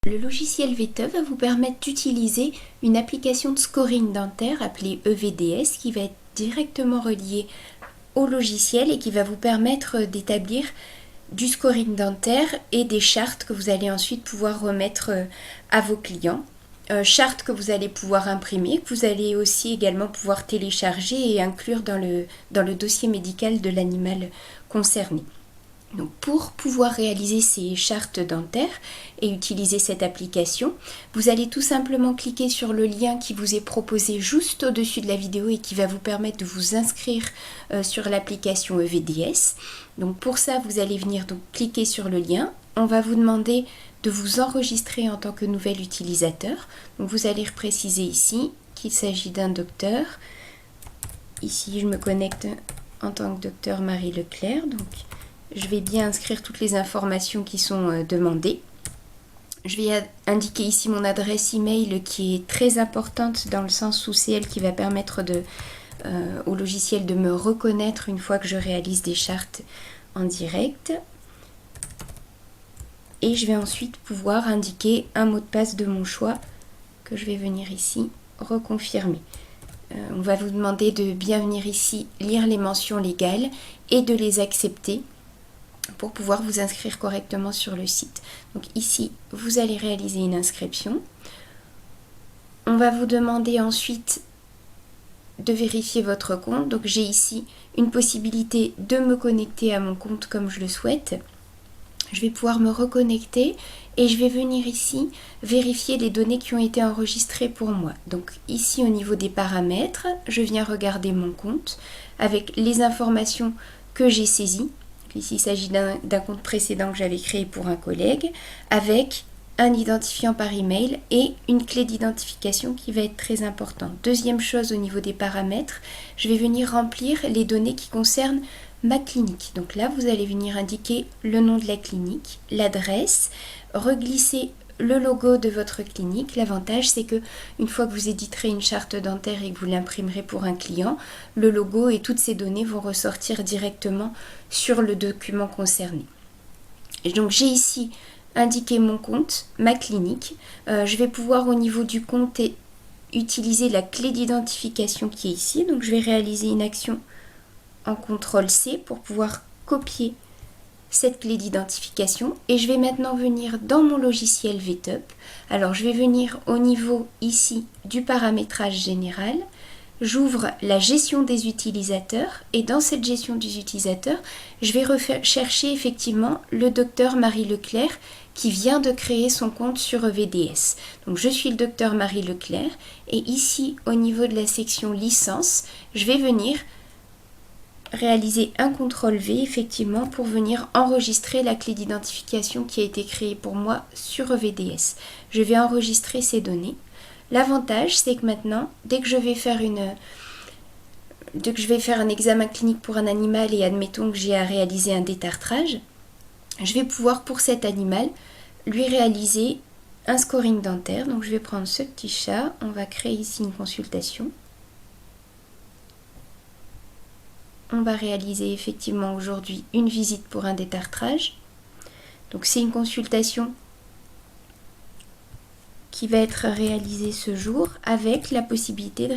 Le logiciel VTUB va vous permettre d'utiliser une application de scoring dentaire appelée EVDS qui va être directement reliée au logiciel et qui va vous permettre d'établir du scoring dentaire et des chartes que vous allez ensuite pouvoir remettre à vos clients. Chartes que vous allez pouvoir imprimer, que vous allez aussi également pouvoir télécharger et inclure dans le dossier médical de l'animal concerné. Donc pour pouvoir réaliser ces chartes dentaires et utiliser cette application, vous allez tout simplement cliquer sur le lien qui vous est proposé juste au-dessus de la vidéo et qui va vous permettre de vous inscrire sur l'application EVDS. Donc pour ça, vous allez venir donc cliquer sur le lien. On va vous demander de vous enregistrer en tant que nouvel utilisateur. Donc vous allez préciser ici qu'il s'agit d'un docteur. Ici, je me connecte en tant que docteur Marie Leclerc. Donc je vais bien inscrire toutes les informations qui sont demandées. Je vais indiquer ici mon adresse email qui est très importante dans le sens où c'est elle qui va permettre au logiciel de me reconnaître une fois que je réalise des chartes en direct. Et je vais ensuite pouvoir indiquer un mot de passe de mon choix que je vais venir ici reconfirmer. On va vous demander de bien venir ici lire les mentions légales et de les accepter pour pouvoir vous inscrire correctement sur le site. Donc ici, vous allez réaliser une inscription. On va vous demander ensuite de vérifier votre compte. Donc j'ai ici une possibilité de me connecter à mon compte comme je le souhaite. Je vais pouvoir me reconnecter et je vais venir ici vérifier les données qui ont été enregistrées pour moi. Donc ici au niveau des paramètres, je viens regarder mon compte avec les informations que j'ai saisies. Ici, il s'agit d'un compte précédent que j'avais créé pour un collègue avec un identifiant par email et une clé d'identification qui va être très importante. Deuxième chose au niveau des paramètres, je vais venir remplir les données qui concernent ma clinique. Donc là, vous allez venir indiquer le nom de la clinique, l'adresse, reglisser le logo de votre clinique. L'avantage, c'est que une fois que vous éditerez une charte dentaire et que vous l'imprimerez pour un client, le logo et toutes ces données vont ressortir directement sur le document concerné. Et donc j'ai ici indiqué mon compte, ma clinique. Je vais pouvoir au niveau du compte utiliser la clé d'identification qui est ici. Donc je vais réaliser une action en CTRL-C pour pouvoir copier cette clé d'identification et je vais maintenant venir dans mon logiciel VTUB. Alors je vais venir au niveau ici du paramétrage général, j'ouvre la gestion des utilisateurs et dans cette gestion des utilisateurs, je vais rechercher effectivement le docteur Marie Leclerc qui vient de créer son compte sur EVDS. Donc je suis le docteur Marie Leclerc et ici au niveau de la section licence, je vais venir réaliser un CTRL-V effectivement pour venir enregistrer la clé d'identification qui a été créée pour moi sur EVDS. Je vais enregistrer ces données. L'avantage, c'est que maintenant, dès que je vais faire un examen clinique pour un animal et admettons que j'ai à réaliser un détartrage, je vais pouvoir pour cet animal lui réaliser un scoring dentaire. Donc je vais prendre ce petit chat, on va créer ici une consultation. On va réaliser effectivement aujourd'hui une visite pour un détartrage. Donc c'est une consultation qui va être réalisée ce jour avec la possibilité de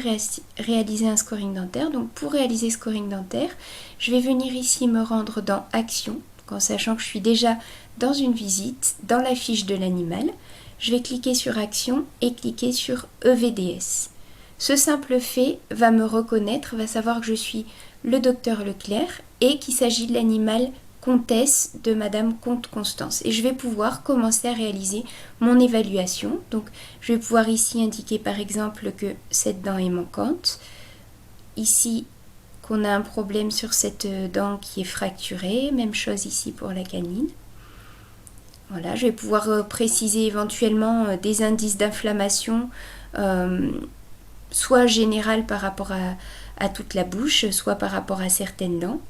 réaliser un scoring dentaire. Donc pour réaliser scoring dentaire, je vais venir ici me rendre dans Action, en sachant que je suis déjà dans une visite, dans la fiche de l'animal. Je vais cliquer sur Action et cliquer sur EVDS. Ce simple fait va me reconnaître, va savoir que je suis le docteur Leclerc et qu'il s'agit de l'animal comtesse de Madame Comte Constance. Et je vais pouvoir commencer à réaliser mon évaluation. Donc je vais pouvoir ici indiquer par exemple que cette dent est manquante. Ici qu'on a un problème sur cette dent qui est fracturée. Même chose ici pour la canine. Voilà, je vais pouvoir préciser éventuellement des indices d'inflammation soit général par rapport à toute la bouche, soit par rapport à certaines dents.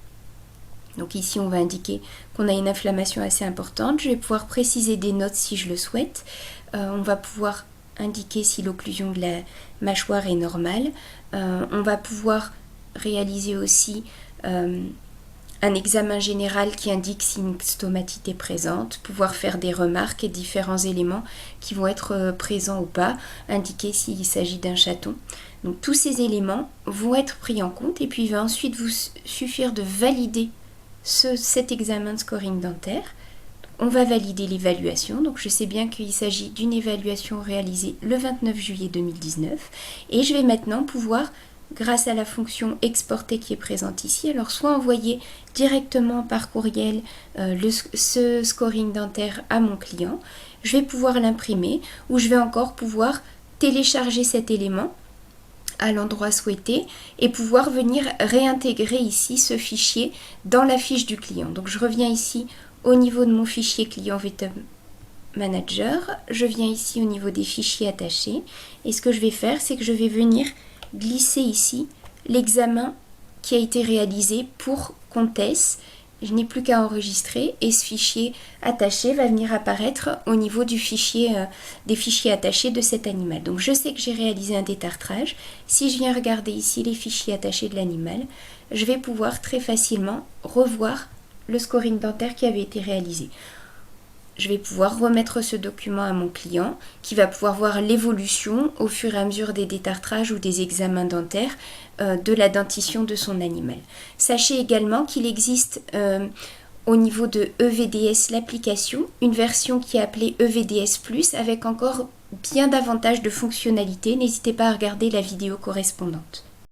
Donc ici, on va indiquer qu'on a une inflammation assez importante. Je vais pouvoir préciser des notes si je le souhaite. On va pouvoir indiquer si l'occlusion de la mâchoire est normale. On va pouvoir réaliser aussi un un examen général qui indique si une stomatite est présente, pouvoir faire des remarques et différents éléments qui vont être présents ou pas, indiquer s'il s'agit d'un chaton. Donc tous ces éléments vont être pris en compte et puis il va ensuite vous suffire de valider cet examen de scoring dentaire. On va valider l'évaluation, donc je sais bien qu'il s'agit d'une évaluation réalisée le 29 juillet 2019 et je vais maintenant pouvoir, grâce à la fonction exporter qui est présente ici, alors soit envoyer directement par courriel ce scoring dentaire à mon client, je vais pouvoir l'imprimer ou je vais encore pouvoir télécharger cet élément à l'endroit souhaité et pouvoir venir réintégrer ici ce fichier dans la fiche du client. Donc je reviens ici au niveau de mon fichier client VTUM Manager, je viens ici au niveau des fichiers attachés et ce que je vais faire, c'est que je vais venir glisser ici l'examen qui a été réalisé pour Comtesse. Je n'ai plus qu'à enregistrer et ce fichier attaché va venir apparaître au niveau du fichier, des fichiers attachés de cet animal. Donc je sais que j'ai réalisé un détartrage. Si je viens regarder ici les fichiers attachés de l'animal, je vais pouvoir très facilement revoir le scoring dentaire qui avait été réalisé. Je vais pouvoir remettre ce document à mon client qui va pouvoir voir l'évolution au fur et à mesure des détartrages ou des examens dentaires de la dentition de son animal. Sachez également qu'il existe au niveau de EVDS l'application, une version qui est appelée EVDS Plus avec encore bien davantage de fonctionnalités. N'hésitez pas à regarder la vidéo correspondante.